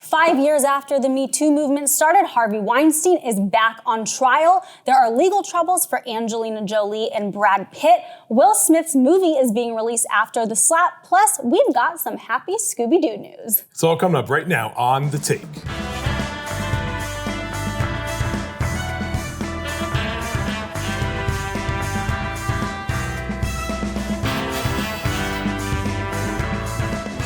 5 years after the Me Too movement started, Harvey Weinstein is back on trial. There are legal troubles for Angelina Jolie and Brad Pitt. Will Smith's movie is being released after the slap. Plus, we've got some happy ScoobyDoo news. It's all coming up right now on The Take.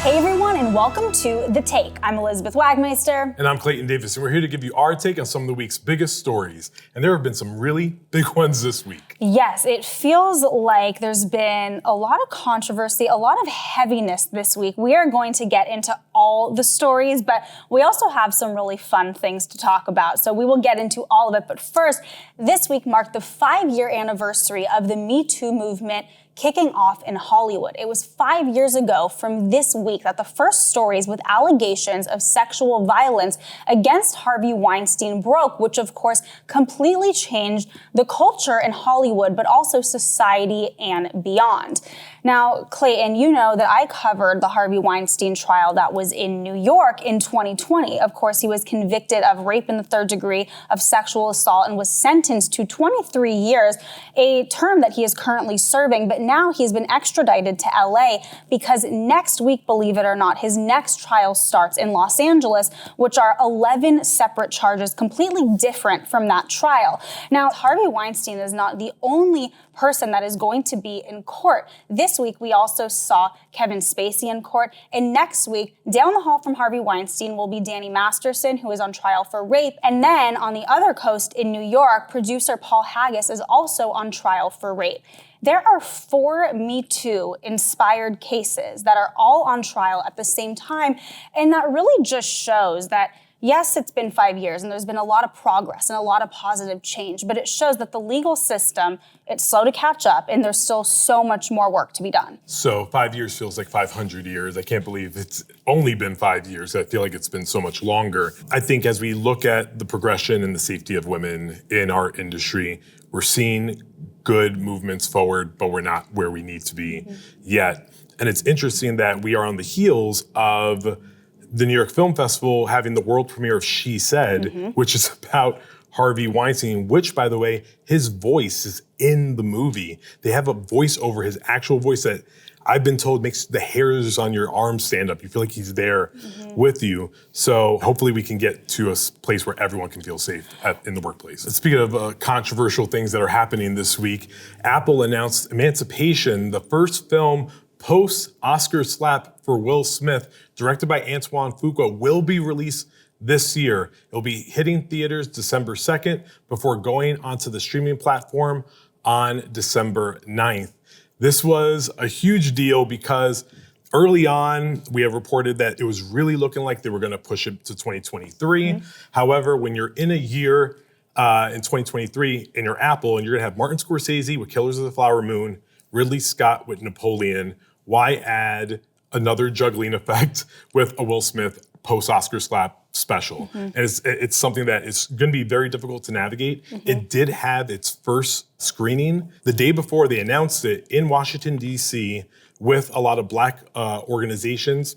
Hey everyone, and welcome to The Take. I'm Elizabeth Wagmeister. And I'm Clayton Davis, and we're here to give you our take on some of the week's biggest stories. And there have been some really big ones this week. Yes, it feels like there's been a lot of controversy, a lot of heaviness this week. We are going to get into all the stories, but we also have some really fun things to talk about. So we will get into all of it. But first, this week marked the 5-year anniversary of the Me Too movement kicking off in Hollywood. It was 5 years ago from this week that the first stories with allegations of sexual violence against Harvey Weinstein broke, which of course completely changed the culture in Hollywood, but also society and beyond. Now, Clayton, you know that I covered the Harvey Weinstein trial that was in New York in 2020. Of course, he was convicted of rape in the third degree, of sexual assault, and was sentenced to 23 years, a term that he is currently serving. But now he's been extradited to LA because next week, believe it or not, his next trial starts in Los Angeles, which are 11 separate charges, completely different from that trial. Now, Harvey Weinstein is not the only person that is going to be in court. This week, we also saw Kevin Spacey in court. And next week, down the hall from Harvey Weinstein will be Danny Masterson, who is on trial for rape. And then on the other coast in New York, producer Paul Haggis is also on trial for rape. There are 4 Me Too inspired cases that are all on trial at the same time. And that really just shows that yes, it's been 5 years and there's been a lot of progress and a lot of positive change, but it shows that the legal system, it's slow to catch up and there's still so much more work to be done. So 5 years feels like 500 years. I can't believe it's only been 5 years. I feel like it's been so much longer. I think as we look at the progression and the safety of women in our industry, we're seeing good movements forward, but we're not where we need to be yet. And it's interesting that we are on the heels of the New York Film Festival having the world premiere of She Said, which is about Harvey Weinstein, which, by the way, his voice is in the movie. They have a voice over his actual voice that I've been told makes the hairs on your arms stand up. You feel like he's there with you. So hopefully we can get to a place where everyone can feel safe in the workplace. Speaking of controversial things that are happening this week, Apple announced Emancipation, the first film post-Oscar slap for Will Smith, directed by Antoine Fuqua, will be released this year. It'll be hitting theaters December 2nd before going onto the streaming platform on December 9th. This was a huge deal because early on, we have reported that it was really looking like they were going to push it to 2023. However, when you're in a year in 2023 and you're Apple and you're going to have Martin Scorsese with Killers of the Flower Moon, Ridley Scott with Napoleon, why add another juggling effect with a Will Smith post-Oscar slap special? And it's something that is going to be very difficult to navigate. It did have its first screening the day before they announced it in Washington, D.C. with a lot of Black organizations.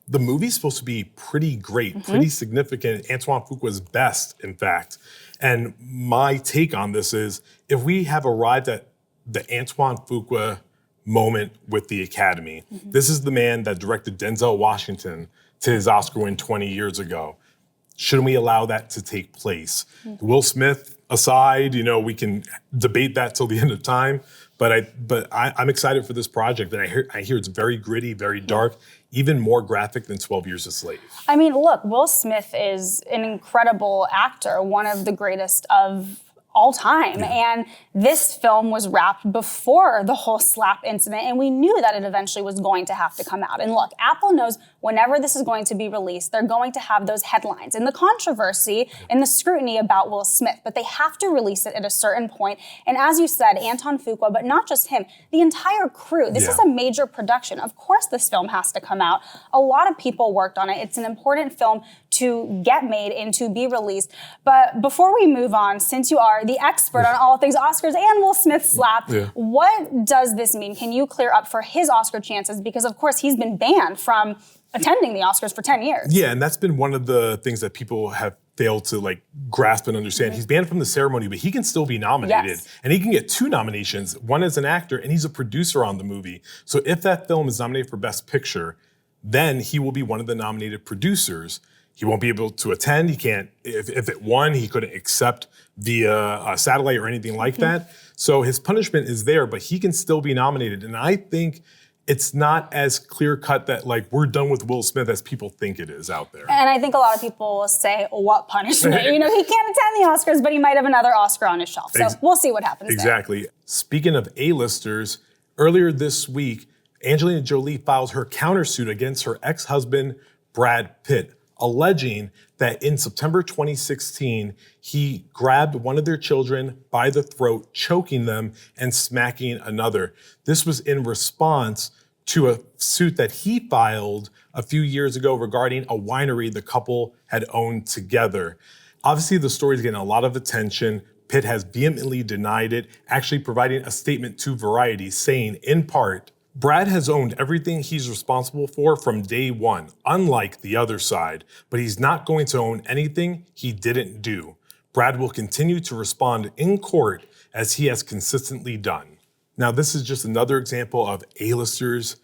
The movie's supposed to be pretty great, pretty significant. Antoine Fuqua's best, in fact. And my take on this is, if we have arrived at the Antoine Fuqua moment with the Academy, this is the man that directed Denzel Washington to his Oscar win 20 years ago. Shouldn't we allow that to take place? Will Smith aside, you know, we can debate that till the end of time, but I'm excited for this project, and I hear it's very gritty, very dark, even more graphic than 12 Years a Slave. I mean, look, Will Smith is an incredible actor, one of the greatest of all time. And this film was wrapped before the whole slap incident, and we knew that it eventually was going to have to come out. And look, Apple knows whenever this is going to be released, they're going to have those headlines and the controversy and the scrutiny about Will Smith, but they have to release it at a certain point. And as you said, Antoine Fuqua, but not just him, the entire crew. This is a major production. Of course this film has to come out. A lot of people worked on it. It's an important film to get made and to be released. But before we move on, since you are the expert on all things Oscars and Will Smith's slap, what does this mean? Can you clear up for his Oscar chances? Because of course he's been banned from attending the Oscars for 10 years. Yeah, and that's been one of the things that people have failed to like grasp and understand. He's banned from the ceremony, but he can still be nominated. Yes. And he can get 2 nominations, one as an actor, and he's a producer on the movie. So if that film is nominated for Best Picture, then he will be one of the nominated producers. He won't be able to attend. He can't, if it won, he couldn't accept via satellite or anything like that. So his punishment is there, but he can still be nominated. And I think it's not as clear cut that like we're done with Will Smith as people think it is out there. And I think a lot of people will say, what punishment? He can't attend the Oscars, but he might have another Oscar on his shelf. So we'll see what happens Exactly. There. Speaking of A-listers, earlier this week, Angelina Jolie filed her countersuit against her ex-husband, Brad Pitt, alleging that in September 2016, he grabbed one of their children by the throat, choking them and smacking another. This was in response to a suit that he filed a few years ago regarding a winery the couple had owned together. Obviously, the story is getting a lot of attention. Pitt has vehemently denied it, actually providing a statement to Variety saying, in part, Brad has owned everything he's responsible for from day one, unlike the other side, but he's not going to own anything he didn't do. Brad will continue to respond in court as he has consistently done. Now, this is just another example of A-listers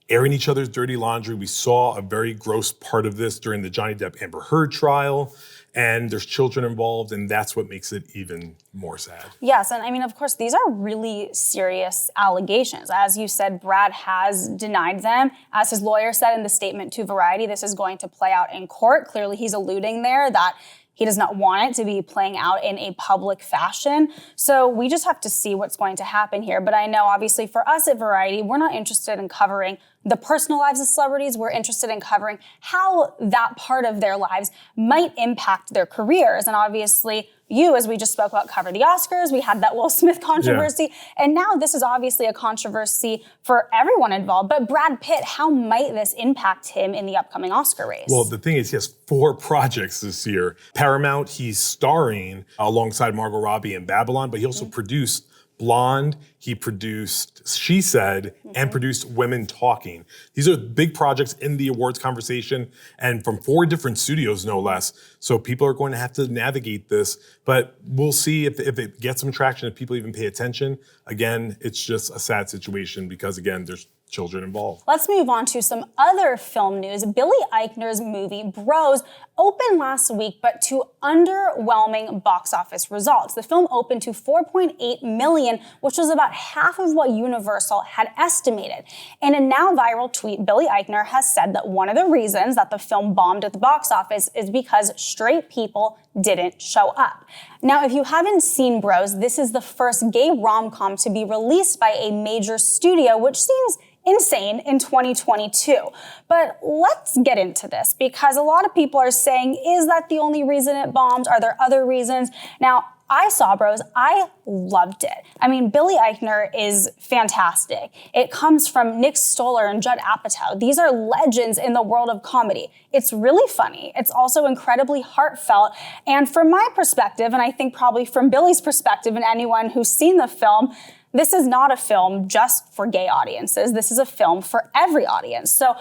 airing each other's dirty laundry. We saw a very gross part of this during the Johnny Depp Amber Heard trial. And there's children involved, and that's what makes it even more sad. Yes, and I mean, of course, these are really serious allegations. As you said, Brad has denied them. As his lawyer said in the statement to Variety, this is going to play out in court. Clearly, he's alluding there that he does not want it to be playing out in a public fashion. So we just have to see what's going to happen here. But I know, obviously, for us at Variety, we're not interested in covering the personal lives of celebrities. We're interested in covering how that part of their lives might impact their careers. And obviously, you, as we just spoke about, cover the Oscars. We had that Will Smith controversy. Yeah. And now this is obviously a controversy for everyone involved. But Brad Pitt, how might this impact him in the upcoming Oscar race? Well, the thing is, he has 4 projects this year. Paramount, he's starring alongside Margot Robbie in Babylon, but he also produced Blonde, he produced She Said, and produced Women Talking. These are big projects in the awards conversation and from 4 different studios, no less. So people are going to have to navigate this, but we'll see if it gets some traction, if people even pay attention. Again, it's just a sad situation because, again, there's children involved. Let's move on to some other film news. Billy Eichner's movie Bros opened last week, but to underwhelming box office results. The film opened to $4.8 million, which was about half of what Universal had estimated. In a now viral tweet, Billy Eichner has said that one of the reasons that the film bombed at the box office is because straight people didn't show up. Now, if you haven't seen Bros, this is the first gay rom-com to be released by a major studio, which seems insane in 2022. But let's get into this because a lot of people are saying, is that the only reason it bombed? Are there other reasons? Now, I saw Bros. I loved it. I mean, Billy Eichner is fantastic. It comes from Nick Stoller and Judd Apatow. These are legends in the world of comedy. It's really funny. It's also incredibly heartfelt. And from my perspective, and I think probably from Billy's perspective and anyone who's seen the film, this is not a film just for gay audiences. This is a film for every audience. So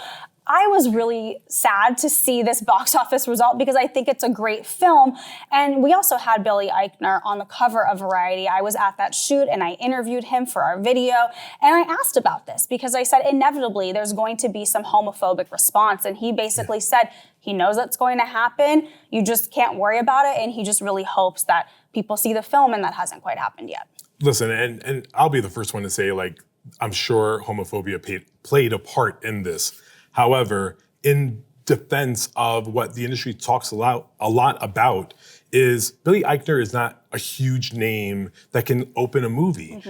I was really sad to see this box office result because I think it's a great film. And we also had Billy Eichner on the cover of Variety. I was at that shoot and I interviewed him for our video. And I asked about this because I said, inevitably, there's going to be some homophobic response. And he basically said, he knows that's going to happen. You just can't worry about it. And he just really hopes that people see the film, and that hasn't quite happened yet. Listen, and I'll be the first one to say, like, I'm sure homophobia played a part in this. However, in defense of what the industry talks a lot about is Billy Eichner is not a huge name that can open a movie.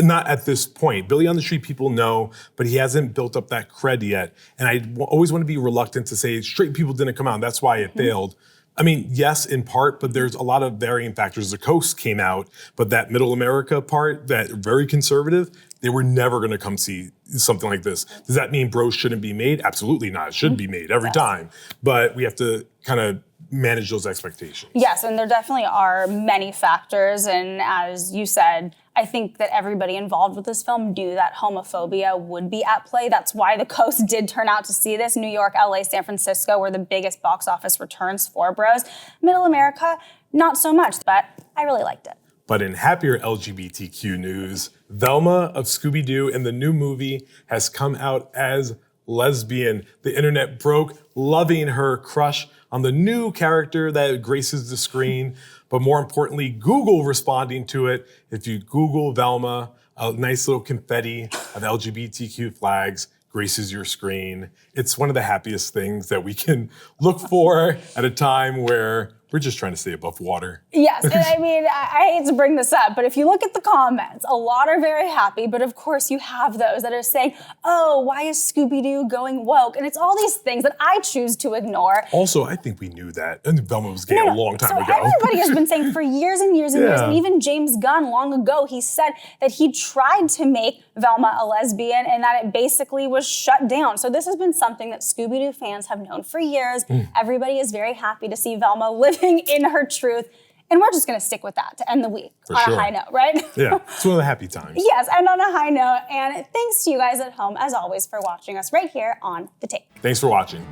Not at this point. Billy on the Street people know, but he hasn't built up that cred yet. And I always want to be reluctant to say straight people didn't come out. That's why it failed. I mean, yes, in part, but there's a lot of varying factors. The Coast came out, but that Middle America part, that very conservative, they were never going to come see something like this. Does that mean Bros shouldn't be made? Absolutely not. It should be made every time. But we have to kind of manage those expectations. Yes, and there definitely are many factors. And as you said, I think that everybody involved with this film knew that homophobia would be at play. That's why the coast did turn out to see this. New York, LA, San Francisco were the biggest box office returns for Bros. Middle America, not so much, but I really liked it. But in happier LGBTQ news, Velma of Scooby-Doo in the new movie has come out as lesbian. The internet broke loving her crush on the new character that graces the screen, but more importantly, Google responding to it. If you Google Velma, a nice little confetti of LGBTQ flags graces your screen. It's one of the happiest things that we can look for at a time where we're just trying to stay above water. Yes, and I mean, I hate to bring this up, but if you look at the comments, a lot are very happy, but of course you have those that are saying, oh, why is Scooby-Doo going woke? And it's all these things that I choose to ignore. Also, I think we knew that, and Velma was gay a long time ago. Everybody has been saying for years and years and years, Yeah. and even James Gunn long ago, he said that he tried to make Velma a lesbian and that it basically was shut down. So this has been something that Scooby-Doo fans have known for years. Everybody is very happy to see Velma living in her truth. And we're just going to stick with that to end the week For on sure. a high note, right? Yeah, it's one of the happy times. Yes, and on a high note. And thanks to you guys at home, as always, for watching us right here on The Take. Thanks for watching.